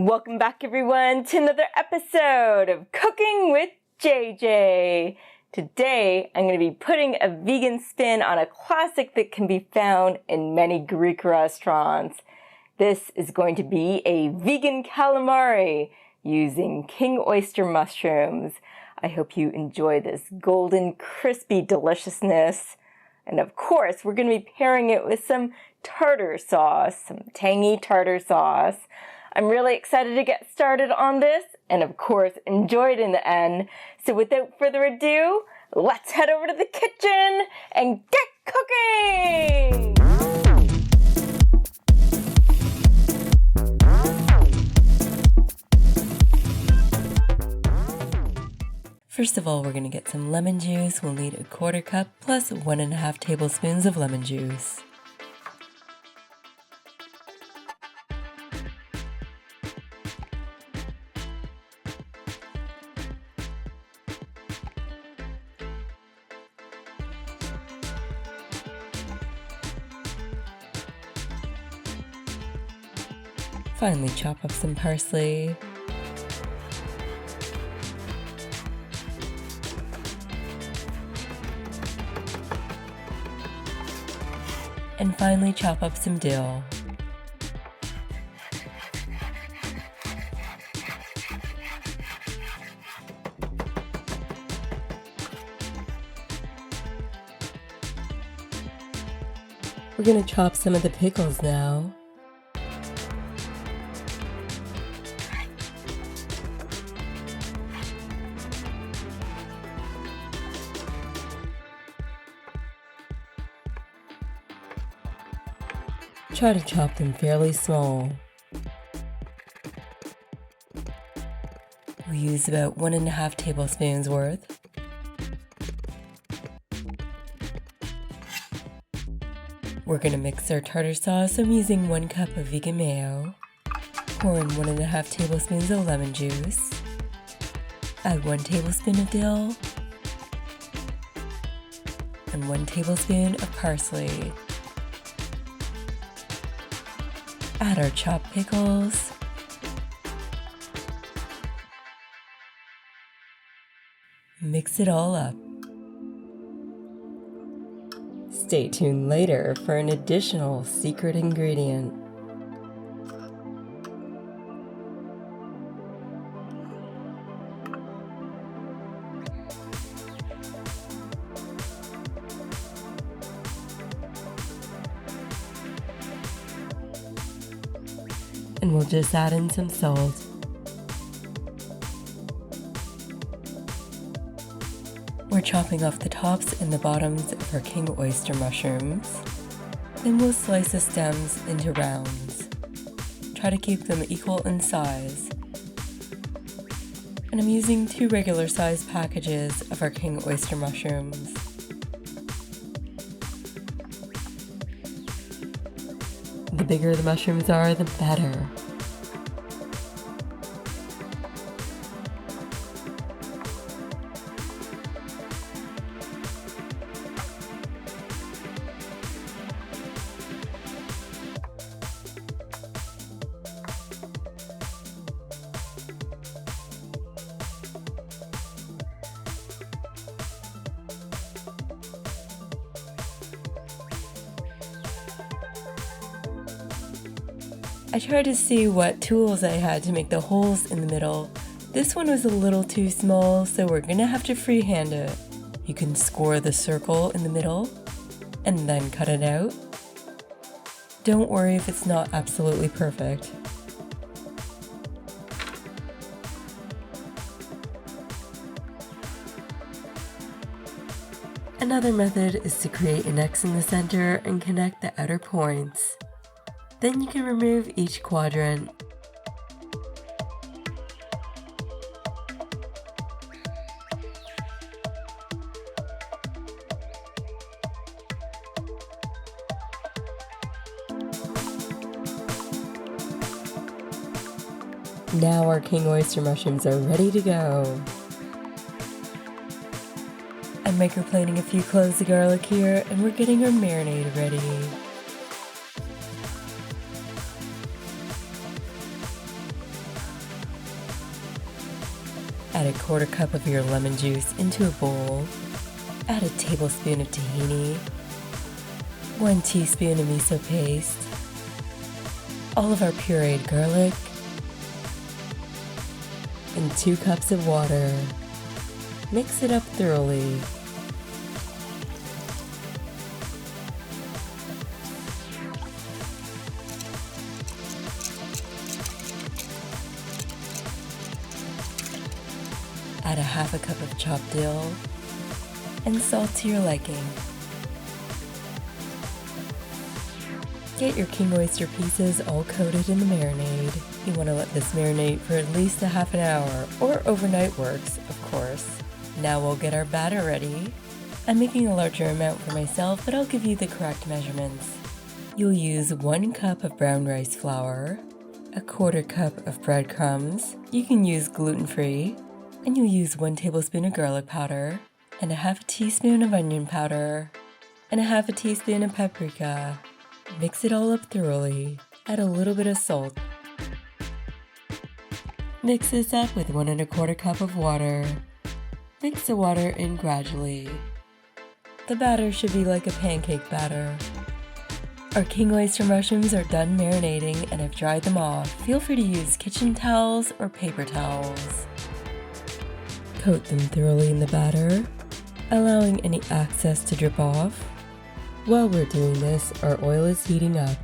Welcome back everyone to another episode of Cooking with JJ. Today I'm going to be putting a vegan spin on a classic that can be found in many Greek restaurants. This is going to be a vegan calamari using king oyster mushrooms. I hope you enjoy this golden, crispy deliciousness. And of course, we're going to be pairing it with some tartar sauce, some tangy tartar sauce. I'm really excited to get started on this and of course enjoy it in the end. So without further ado, let's head over to the kitchen and get cooking! First of all, we're going to get some lemon juice. We'll need a 1/4 cup plus 1.5 tablespoons of lemon juice. Finally, chop up some parsley. And finally, chop up some dill. We're going to chop some of the pickles now. Try to chop them fairly small. We use about 1.5 tablespoons worth. We're going to mix our tartar sauce. I'm using 1 cup of vegan mayo. Pour in 1.5 tablespoons of lemon juice. Add 1 tablespoon of dill. And 1 tablespoon of parsley. Add our chopped pickles. Mix it all up. Stay tuned later for an additional secret ingredient. And we'll just add in some salt. We're chopping off the tops and the bottoms of our king oyster mushrooms. Then we'll slice the stems into rounds. Try to keep them equal in size. And I'm using 2 regular sized packages of our king oyster mushrooms. The bigger the mushrooms are, the better. I tried to see what tools I had to make the holes in the middle. This one was a little too small, so we're gonna have to freehand it. You can score the circle in the middle and then cut it out. Don't worry if it's not absolutely perfect. Another method is to create an X in the center and connect the outer points. Then you can remove each quadrant. Now our king oyster mushrooms are ready to go. I'm microplaning a few cloves of garlic here, and we're getting our marinade ready. Add a 1/4 cup of your lemon juice into a bowl. Add a tablespoon of tahini, 1 teaspoon of miso paste, all of our pureed garlic, and 2 cups of water. Mix it up thoroughly. Add a 1/2 cup of chopped dill and salt to your liking. Get your king oyster pieces all coated in the marinade. You want to let this marinate for at least a 1/2 hour, or overnight works, of course. Now we'll get our batter ready. I'm making a larger amount for myself, but I'll give you the correct measurements. You'll use 1 cup of brown rice flour, a 1/4 cup of breadcrumbs. You can use gluten-free, and you'll use 1 tablespoon of garlic powder, and a 1/2 teaspoon of onion powder, and a 1/2 teaspoon of paprika. Mix it all up thoroughly. Add a little bit of salt. Mix this up with 1 1/4 cup of water. Mix the water in gradually. The batter should be like a pancake batter. Our king oyster mushrooms are done marinating and I've dried them off. Feel free to use kitchen towels or paper towels. Coat them thoroughly in the batter, allowing any excess to drip off. While we're doing this, our oil is heating up.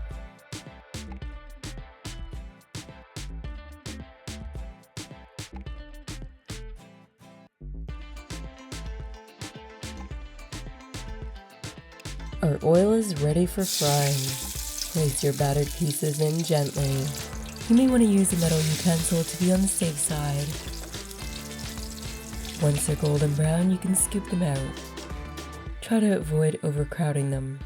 Our oil is ready for frying. Place your battered pieces in gently. You may want to use a metal utensil to be on the safe side. Once they're golden brown, you can scoop them out. Try to avoid overcrowding them.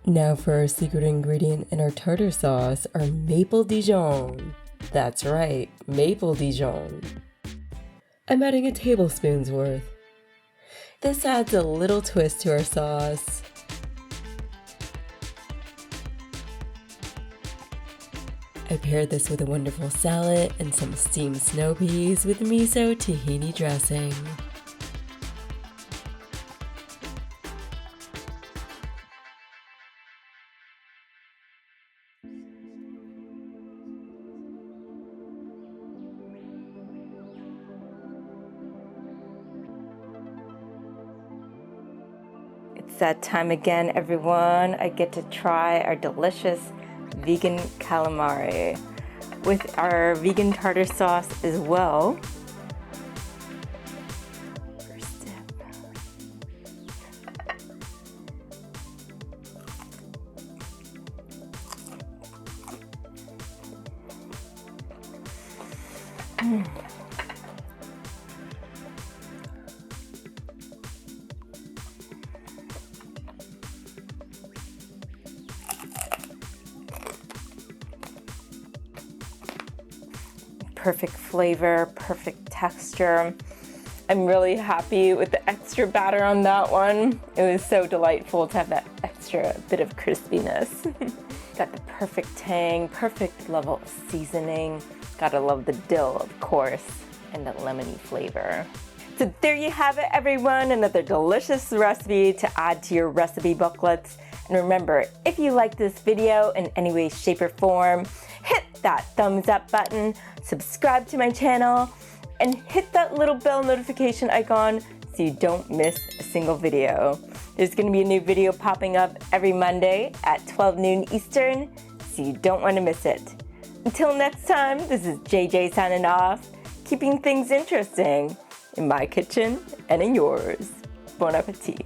Now for our secret ingredient in our tartar sauce, our maple Dijon. That's right, maple Dijon. I'm adding a tablespoon's worth. This adds a little twist to our sauce. I paired this with a wonderful salad and some steamed snow peas with miso tahini dressing. It's that time again, everyone. I get to try our delicious vegan calamari with our vegan tartar sauce as well. First sip. Perfect flavor, perfect texture. I'm really happy with the extra batter on that one. It was so delightful to have that extra bit of crispiness. Got the perfect tang, perfect level of seasoning. Gotta love the dill, of course, and the lemony flavor. So there you have it, everyone, another delicious recipe to add to your recipe booklets. And remember, if you like this video in any way, shape, or form, hit that thumbs up button, subscribe to my channel, and hit that little bell notification icon so you don't miss a single video. There's going to be a new video popping up every Monday at 12 noon Eastern, so you don't want to miss it. Until next time, this is JJ signing off, keeping things interesting in my kitchen and in yours. Bon appetit.